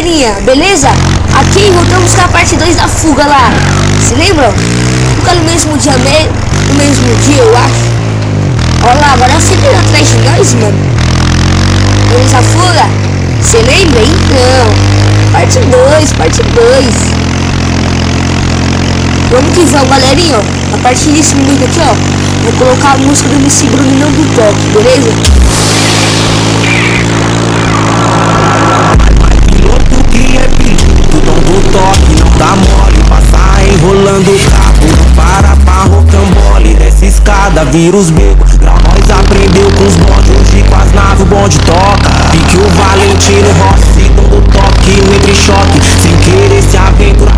galerinha, beleza? Aqui voltamos com a parte 2 da fuga lá. Se lembram? Fuga no mesmo dia, no mesmo dia, eu acho. Olha lá, agora você veio atrás de nós, mano. Vamos a fuga? Você lembra? Então, parte 2, parte 2. Vamos que vamos, galerinha, ó. A partir desse momento aqui, ó, vou colocar a música do MC Bruno não do toque, beleza? Piloto que é piloto, dom do toque, não dá mole. Passar enrolando o cabo, não para pra rocambole. Desce escada, vira os becos, pra nós aprendeu com os bondes. Hoje com as naves o bonde toca. Pique o Valentino Rossi, dom do toque, no entre choque. Sem querer se aventurar,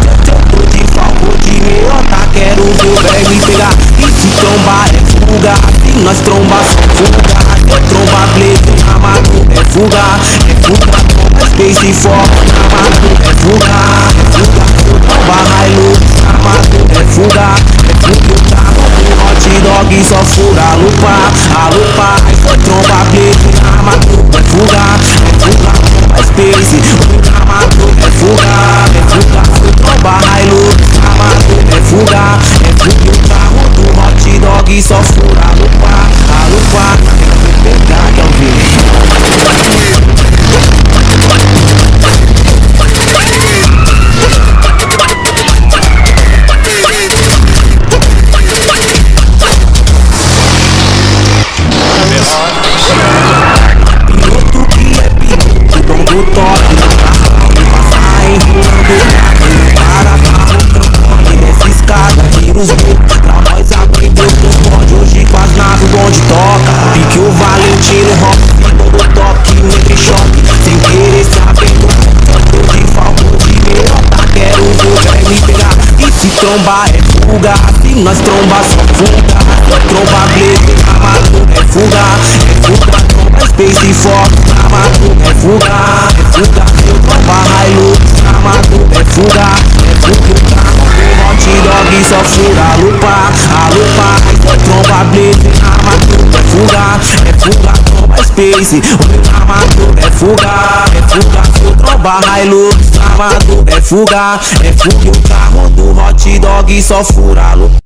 tô de falco de meiota. Quero ver o velho me pegar. E se trombar é fuga, se nós trombar só fuga. É tromba blaze, na madruga é fuga. É fuga, tromba space e foco. Na madruga é fuga, é fuga. Tromba Hilux, na madruga é fuga. É fuga, o carro do hot dog só fura. A lupa, é tromba blaze, na madruga é fuga. É fuga, tromba space, na madruga é fuga. É fuga, tromba Hilux, na madruga é fuga. É fuga, o carro do hot dog só fura. A lupa, pegar que eu vi. Piloto que é piloto, dom do toque, não dá mole. Passar enrolando para carro, campanha. Desce escada, vira os becos, pra nós aprendeu com os bonde. Hoje com as naves o bonde toca. Pique o Valentino Rossi, dom do toque, no entre choque. Sem querer se aventurar, tô de falco de meiota. Quero ver o velho me pegar. E se trombar é fuga, se nós trombar só fuga. Tromba blaze, na madruga é fuga. É fuga, tromba space e foco. Na madruga é fuga, é fuga. Eu tromba Hilux, na madruga é fuga. É fuga, o carro do hot dog só fura. A lupa, eu tromba blaze, na madruga é fuga. É fuga, tromba space, na madruga é fuga. É fuga, eu tromba Hilux, na madruga é fuga. É fuga, o carro do hot dog só fura.